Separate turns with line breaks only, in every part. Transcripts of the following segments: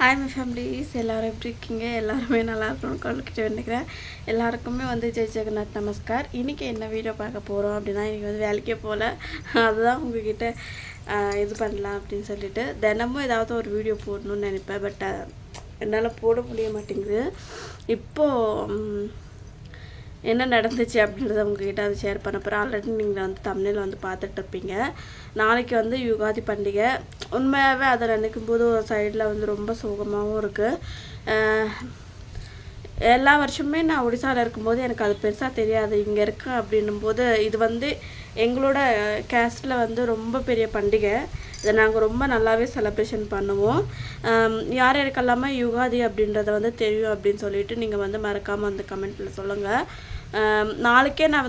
Hi my families, எல்லோரும் எப்படி இருக்கீங்க? எல்லாருமே நல்லா இருக்கணும்னு கொண்டுக்கிட்டு வந்துக்கிறேன். எல்லாருக்குமே ஜெய் ஜெகநாத் நமஸ்கார். இன்றைக்கி என்ன வீடியோ பார்க்க போகிறோம் அப்படின்னா, இன்றைக்கி வேலைக்கே போகல, அதுதான் உங்ககிட்ட இது பண்ணலாம் அப்படின்னு சொல்லிட்டு தினமும் ஏதாவது ஒரு வீடியோ போடணும்னு நினைப்பேன். பட் என்னால் போட முடிய மாட்டேங்குது. இப்போது என்ன நடந்துச்சு அப்படின்றத உங்ககிட்ட அதை ஷேர் பண்ண போகிறேன். ஆல்ரெடி நீங்கள் தமிழில் பார்த்துட்டு இருப்பீங்க. நாளைக்கு யுகாதி பண்டிகை. உண்மையாகவே அதை நினைக்கும் போது ஒரு சைடில் ரொம்ப சோகமாகவும் இருக்குது. எல்லா வருஷமே நான் ஒடிசாவில் இருக்கும்போது எனக்கு அது பெருசாக தெரியாது. இங்கே இருக்கேன் அப்படின்னும்போது இது எங்களோட கேஸ்டில் ரொம்ப பெரிய பண்டிகை. இதை நாங்கள் ரொம்ப நல்லாவே செலிப்ரேஷன் பண்ணுவோம். யார் யாருக்கெல்லாமே யுகாதி அப்படின்றத தெரியும் அப்படின்னு சொல்லிட்டு நீங்கள் மறக்காமல் கமெண்ட்டில் சொல்லுங்கள். நாளைக்கே நான்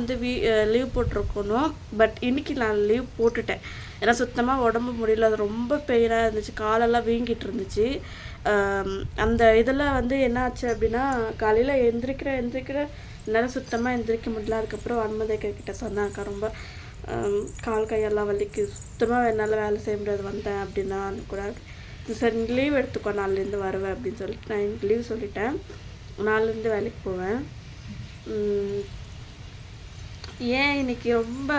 லீவ் போட்டிருக்கணும். பட் இன்றைக்கி நான் லீவ் போட்டுட்டேன். ஏன்னா சுத்தமாக உடம்பு முடியல. அது ரொம்ப பெயினாக இருந்துச்சு. காலெல்லாம் வீங்கிட்டு இருந்துச்சு. அந்த இதில் என்ன ஆச்சு அப்படின்னா, காலையில் எந்திரிக்கிற என்னால் சுத்தமாக எந்திரிக்க முடியல. அதுக்கப்புறம் வன்மதேக்கிட்ட சொன்னாக்கா ரொம்ப கால் கையெல்லாம் வலிக்கு, சுத்தமாக என்னால் வேலை செய்ய முடியாது, வந்தேன் அப்படின்னா கூட சரி லீவ் எடுத்துக்கோ, நாலுலேருந்து வருவேன் அப்படின்னு சொல்லிட்டு நான் எனக்கு லீவ் சொல்லிட்டேன். நாலுலேருந்து வேலைக்கு போவேன். ஏன் இன்றைக்கி ரொம்ப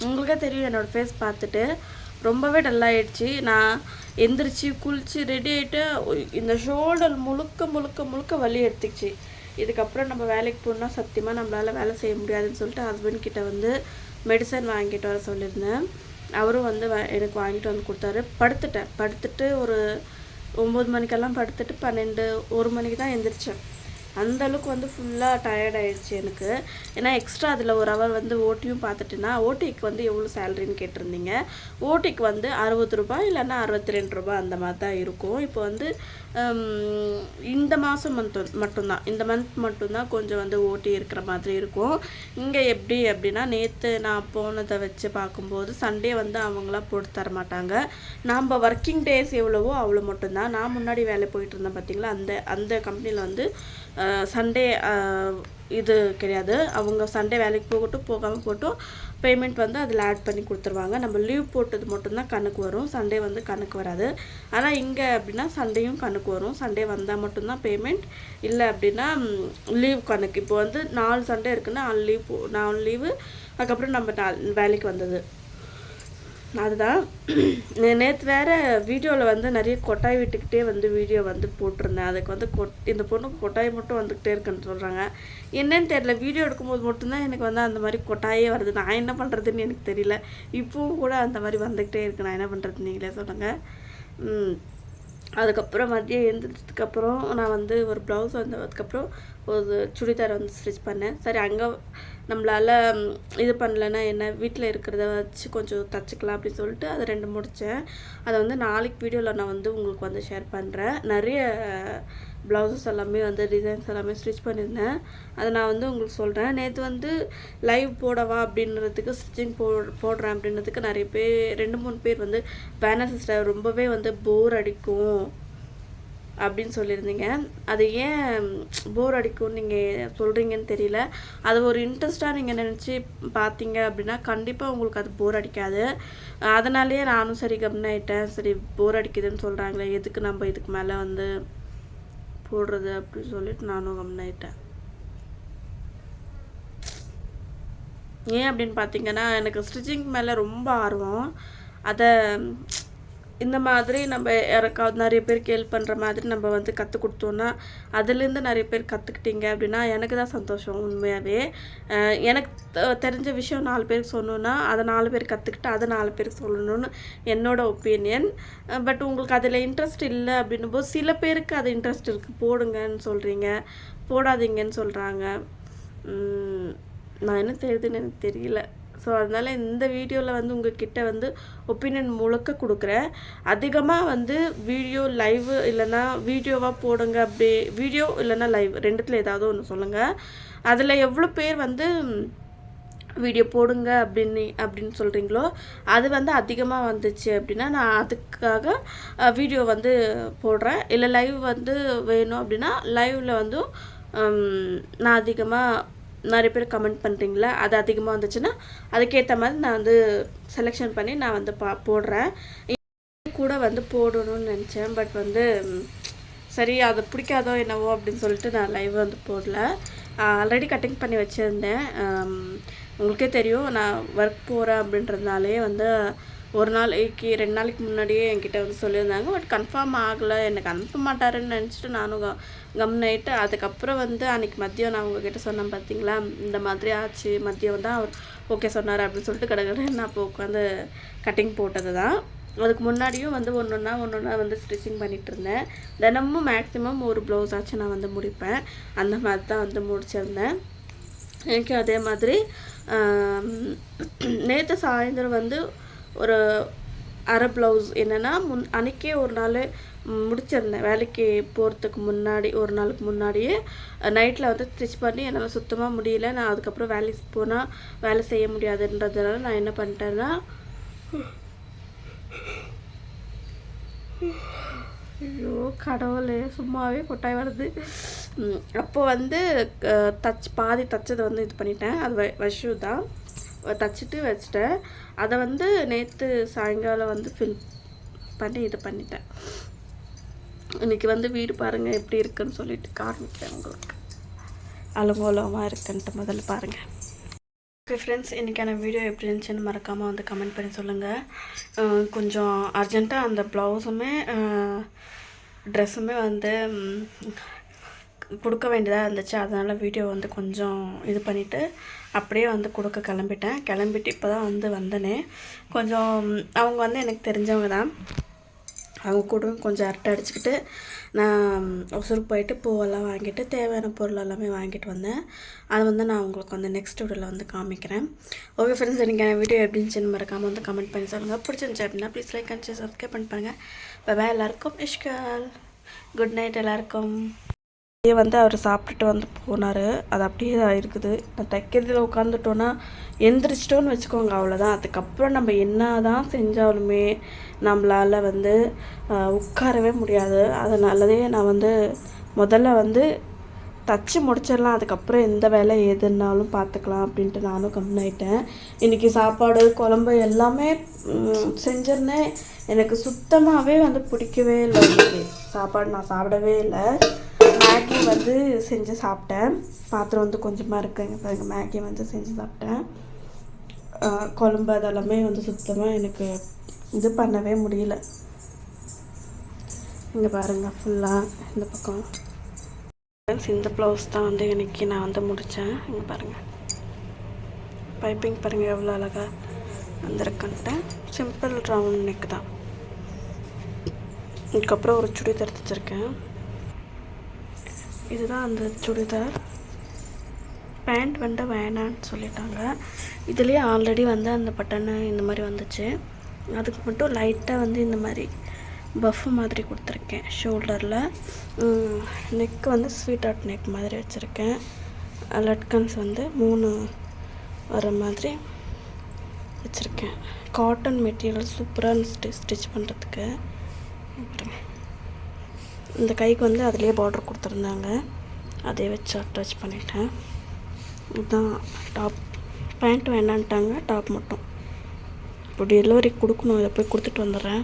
உங்களுக்கே தெரியும், என்னோடய ஃபேஸ் பார்த்துட்டு ரொம்பவே டல்லாகிடுச்சு. நான் எந்திரிச்சு குளித்து ரெடி ஆகிட்டு இந்த ஷோல்டர் முழுக்க வலி எடுத்துக்கிச்சு. இதுக்கப்புறம் நம்ம வேலைக்கு போனால் சத்தியமாக நம்மளால் வேலை செய்ய முடியாதுன்னு சொல்லிட்டு ஹஸ்பண்ட் கிட்ட மெடிசன் வாங்கிட்டு வர சொல்லியிருந்தேன். அவரும் எனக்கு வாங்கிட்டு கொடுத்தாரு. படுத்துட்டு ஒரு 9 மணிக்கெல்லாம் படுத்துட்டு 12, 1 மணிக்கு தான் எந்திரிச்சேன். அந்தளவுக்கு ஃபுல்லாக டயர்ட் ஆகிடுச்சு எனக்கு. ஏன்னா எக்ஸ்ட்ரா அதில் ஒரு ஹவர் ஓட்டியும் பார்த்துட்டுனா, ஓடிக்கு எவ்வளோ சேலரின்னு கேட்டிருந்தீங்க. ஓடிக்கு 60 ரூபாய் இல்லைன்னா 62 ரூபாய் அந்த மாதிரி தான் இருக்கும். இப்போ இந்த மாதம் மட்டும்தான், இந்த மந்த் மட்டும்தான் கொஞ்சம் ஓட்டி இருக்கிற மாதிரி இருக்கும். இங்கே எப்படி அப்படின்னா, நேற்று நான் போனதை வச்சு பார்க்கும்போது சண்டே அவங்களாம் போட்டு தர மாட்டாங்க. நாம் ஒர்க்கிங் டேஸ் எவ்வளவோ அவ்வளோ மட்டும்தான். நான் முன்னாடி வேலை போயிட்டு இருந்தேன் பார்த்தீங்களா, அந்த கம்பெனியில் சண்டே இது கிடையாது. அவங்க சண்டே வேலைக்கு போகாமல் போட்டும் பேமெண்ட் அதில் ஆட் பண்ணி கொடுத்துருவாங்க. நம்ம லீவ் போட்டது மட்டும்தான் கணக்கு வரும். சண்டே கணக்கு வராது. ஆனால் இங்கே அப்படின்னா சண்டேயும் கணக்கு வரும். சண்டே வந்தால் மட்டும்தான் பேமெண்ட், இல்லை அப்படின்னா லீவ் கணக்கு. இப்போ 4 சண்டே இருக்குன்னா 4 லீவு. அதுக்கப்புறம் நம்ம வேலைக்கு வந்தது அதுதான். நேற்று வேறு வீடியோவில் நிறைய கொட்டாய் விட்டுக்கிட்டே வீடியோ போட்டிருந்தேன். அதுக்கு இந்த பொண்ணுக்கு கொட்டாய் மட்டும் வந்துக்கிட்டே இருக்குன்னு சொல்கிறாங்க. என்னன்னு தெரியல, வீடியோ எடுக்கும்போது மட்டும்தான் எனக்கு அந்த மாதிரி கொட்டாயே வருது. நான் என்ன பண்ணுறதுன்னு எனக்கு தெரியல. இப்போவும் கூட அந்த மாதிரி வந்துக்கிட்டே இருக்கு. நான் என்ன பண்ணுறது நீங்களே சொல்லுங்கள். அதுக்கப்புறம் மதியம் எழுந்திரிச்சதுக்கப்புறம் நான் ஒரு ப்ளவுஸ் அதுக்கப்புறம் ஒரு சுடிதார் ஸ்டிச் பண்ணேன். சரி, அங்கே நம்மளால் இது பண்ணலைன்னா என்ன, வீட்டில் இருக்கிறத வச்சு கொஞ்சம் தச்சுக்கலாம் அப்படின்னு சொல்லிட்டு அதை 2 முடித்தேன். அதை நாளைக்கு வீடியோவில் நான் உங்களுக்கு ஷேர் பண்ணுறேன். நிறைய ப்ளவுசஸ் எல்லாமே டிசைன்ஸ் எல்லாமே ஸ்டிச் பண்ணியிருந்தேன். அதை நான் உங்களுக்கு சொல்கிறேன். நேற்று லைவ் போடவா அப்படின்றதுக்கு, ஸ்டிச்சிங் போடுறேன் அப்படின்றதுக்கு நிறைய பேர் 2-3 பேர் வேணா சிஸ்டர், ரொம்பவே போர் அடிக்கும் அப்படின்னு சொல்லியிருந்தீங்க. அது ஏன் போர் அடிக்கும்னு நீங்கள் சொல்கிறீங்கன்னு தெரியல. அது ஒரு இன்ட்ரெஸ்ட்டாக நீங்கள் நினச்சி பார்த்தீங்க அப்படின்னா கண்டிப்பாக உங்களுக்கு அது போர் அடிக்காது. அதனாலேயே நானும் சரி கம்னாயிட்டேன். சரி போர் அடிக்குதுன்னு சொல்கிறாங்களே, எதுக்கு நம்ம இதுக்கு மேலே போடுறது அப்படின்னு சொல்லிட்டு நானும் கம்னாயிட்டேன். ஏன் அப்படின்னு பார்த்தீங்கன்னா, எனக்கு ஸ்டிச்சிங் மேலே ரொம்ப ஆர்வம். அதை இந்த மாதிரி நம்ம யாருக்காவது நிறைய பேருக்கு ஹெல்ப் பண்ணுற மாதிரி நம்ம கற்றுக் கொடுத்தோன்னா, அதுலேருந்து நிறைய பேர் கற்றுக்கிட்டீங்க அப்படின்னா எனக்கு தான் சந்தோஷம். உண்மையாகவே எனக்கு தெரிஞ்ச விஷயம் 4 பேருக்கு சொல்லணுன்னா, அதை 4 பேர் கற்றுக்கிட்டு அதை 4 பேருக்கு சொல்லணும்னு என்னோடய ஒப்பீனியன். பட் உங்களுக்கு அதில் இன்ட்ரெஸ்ட் இல்லை அப்படின்னும்போது சில பேருக்கு அது இன்ட்ரெஸ்ட் இருக்குது, போடுங்கன்னு சொல்கிறீங்க, போடாதீங்கன்னு சொல்கிறாங்க. நான் என்ன செய்யுதுன்னு எனக்கு தெரியல. ஸோ அதனால் இந்த வீடியோவில் உங்கள்கிட்ட ஒப்பீனியன் முழுக்க கொடுக்குறேன். அதிகமாக வீடியோ லைவ் இல்லைன்னா வீடியோவாக போடுங்க. அப்படி வீடியோ இல்லைன்னா லைவ் 2த்தில் ஏதாவது ஒன்று சொல்லுங்கள். அதில் எவ்வளோ பேர் வீடியோ போடுங்க அப்படின்னு சொல்கிறீங்களோ, அது அதிகமாக வந்துச்சு அப்படின்னா நான் அதுக்காக வீடியோ போடுறேன். இல்லை லைவ் வேணும் அப்படின்னா லைவில் நான் அதிகமாக நிறைய பேர் கமெண்ட் பண்ணுறீங்களா, அது அதிகமாக வந்துச்சுன்னா அதுக்கேற்ற மாதிரி நான் செலெக்ஷன் பண்ணி நான் போடுறேன். கூட போடணும்னு நினச்சேன். பட் சரி அது பிடிக்காதோ என்னவோ அப்படின்னு சொல்லிட்டு நான் லைவ் வந்து போடல. ஆல்ரெடி கட்டிங் பண்ணி வச்சுருந்தேன். உங்களுக்கே தெரியும் நான் ஒர்க் போகிறேன் அப்படின்றதுனாலே வந்து ஒரு நாளைக்கு 2 நாளைக்கு முன்னாடியே என்கிட்ட வந்து சொல்லியிருந்தாங்க. பட் கன்ஃபார்ம் ஆகலை, எனக்கு அனுப்ப மாட்டாருன்னு நினச்சிட்டு நானும் கம்னாயிட்டு. அதுக்கப்புறம் வந்து அன்றைக்கி மதியம் நான் உங்ககிட்ட சொன்னேன் பார்த்தீங்களா, இந்த மாதிரி ஆச்சு. மதியம் தான் அவர் ஓகே சொன்னார் அப்படின்னு சொல்லிட்டு கடற்கரை நான் இப்போ உட்காந்து கட்டிங் போட்டது தான். அதுக்கு முன்னாடியும் வந்து ஒன்று ஒன்றா வந்து ஸ்டிச்சிங் பண்ணிகிட்டு இருந்தேன். தினமும் மேக்ஸிமம் ஒரு ப்ளவுஸ் ஆச்சு நான் வந்து முடிப்பேன். அந்த மாதிரி தான் வந்து முடிச்சிருந்தேன். எனக்கு அதே மாதிரி நேற்று சாயந்தரம் வந்து ஒரு அரை ப்ளவுஸ் என்னென்னா அன்றைக்கே ஒரு நாள் முடிச்சிருந்தேன். வேலைக்கு போகிறதுக்கு முன்னாடி ஒரு நாளுக்கு முன்னாடியே நைட்டில் வந்து ஸ்டிச் பண்ணி என்னால் சுத்தமாக முடியல. நான் அதுக்கப்புறம் வேலைக்கு போனால் வேலை செய்ய முடியாதுன்றதுனால நான் என்ன பண்ணிட்டேன்னா, ஐயோ கடவுளே சும்மாவே கொட்டாய் வருது. அப்போ வந்து பாதி தச்சதை வந்து இது பண்ணிட்டேன். அது வஷு தான் தச்சுட்டு வச்சிட்டேன். அதை வந்து நேற்று சாயங்காலம் வந்து ஃபில் பண்ணி இது பண்ணிட்டேன். இன்றைக்கி வந்து வீடு பாருங்கள் எப்படி இருக்குன்னு சொல்லிட்டு காமிக்கிறேன் உங்களுக்கு. அலங்கோலமாக இருக்குன்ட்டு முதல்ல பாருங்கள். ஓகே ஃப்ரெண்ட்ஸ், இன்றைக்கான வீடியோ எப்படி இருந்துச்சுன்னு மறக்காமல் வந்து கமெண்ட் பண்ணி சொல்லுங்கள். கொஞ்சம் அர்ஜெண்ட்டாக அந்த ப்ளவுஸுமே ட்ரெஸ்ஸுமே வந்து கொடுக்க வேண்டியதாக இருந்துச்சு. அதனால் வீடியோ வந்து கொஞ்சம் இது பண்ணிவிட்டு அப்படியே வந்து கொடுக்க கிளம்பிட்டு இப்போ தான் வந்து வந்தனே. கொஞ்சம் அவங்க வந்து எனக்கு தெரிஞ்சவங்க தான். அவங்க கூட கொஞ்சம் அரட்டை அடிச்சுக்கிட்டு நான் ஒசூருக்கு போயிட்டு பூவெல்லாம் வாங்கிட்டு தேவையான பொருள் எல்லாமே வாங்கிட்டு வந்தேன். அதை வந்து நான் உங்களுக்கு வந்து நெக்ஸ்ட் வீடியோவில் வந்து காமிக்கிறேன். ஓகே ஃப்ரெண்ட்ஸ், எனக்கு வீடியோ எப்படி இருந்துச்சுன்னு மறக்காமல் வந்து கமெண்ட் பண்ணி சொல்லுங்கள். பிடிச்சிருந்துச்சு அப்படின்னா ப்ளீஸ் லைக் அண்ட் சப்ஸ்கிரைப் பாருங்கள். பாய் எல்லாருக்கும் இஷ்கால், குட் நைட் எல்லாருக்கும். அப்படியே வந்து அவர் சாப்பிட்டுட்டு வந்து போனார். அது அப்படியே தான் இருக்குது. நான் தைக்கிறதுல உட்காந்துட்டோன்னா எந்திரிச்சிட்டோன்னு வச்சுக்கோங்க, அவ்வளோதான். அதுக்கப்புறம் நம்ம என்ன தான் செஞ்சாலுமே நம்மளால் வந்து உட்காரவே முடியாது. அதனாலதே நான் வந்து முதல்ல வந்து தச்சு முடிச்சிடலாம், அதுக்கப்புறம் எந்த வேலை எதுனாலும் பார்த்துக்கலாம் அப்படின்ட்டு நானும் கம்மியாயிட்டேன். இன்றைக்கி சாப்பாடு குழம்பு எல்லாமே செஞ்சிருந்தேன். எனக்கு சுத்தமாகவே வந்து பிடிக்கவே இல்லை. இன்றைக்கி சாப்பாடு நான் சாப்பிடவே இல்லை. மேகி வந்து செஞ்சு சாப்பிட்டேன். பாத்திரம் வந்து கொஞ்சமாக இருக்குங்க பாருங்கள். மேகி வந்து செஞ்சு சாப்பிட்டேன். குழம்பு அதெல்லாமே வந்து சுத்தமாக எனக்கு இது பண்ணவே முடியல. இங்கே பாருங்கள் ஃபுல்லாக இந்த பக்கம். இந்த ப்ளவுஸ் தான் வந்து இன்றைக்கி நான் வந்து முடித்தேன். இங்கே பாருங்கள் பைப்பிங் பாருங்கள் எவ்வளோ அழகாக வந்திருக்குன்ட்டு. சிம்பிள் ரவுண்ட் நெக் தான். இதுக்கப்புறம் ஒரு சுடிதார் தைச்சிருக்கேன். இதுதான் அந்த சுடிதார். பேண்ட் வந்து வேணான்னு சொல்லிட்டாங்க. இதுலேயே ஆல்ரெடி வந்து அந்த பட்டனு இந்த மாதிரி வந்துச்சு. அதுக்கு மட்டும் லைட்டாக வந்து இந்த மாதிரி பஃப் மாதிரி கொடுத்துருக்கேன் ஷோல்டரில். நெக் வந்து ஸ்வீட் ஆர்ட் நெக் மாதிரி வச்சுருக்கேன். லட்கன்ஸ் வந்து 3 வர மாதிரி வச்சுருக்கேன். காட்டன் மெட்டீரியல் சூப்பராக ஸ்டிச் பண்ணுறதுக்கு. இந்த கைக்கு வந்து அதிலே பார்டர் கொடுத்துருந்தாங்க, அதே வச்சு அட்டாச் பண்ணிட்டேன். இதுதான் டாப். பேண்ட் வேண்டான்ட்டாங்க, டாப் மட்டும். இப்போ டெலிவரி கொடுக்கணும், இதை போய் கொடுத்துட்டு வந்துடுறேன்.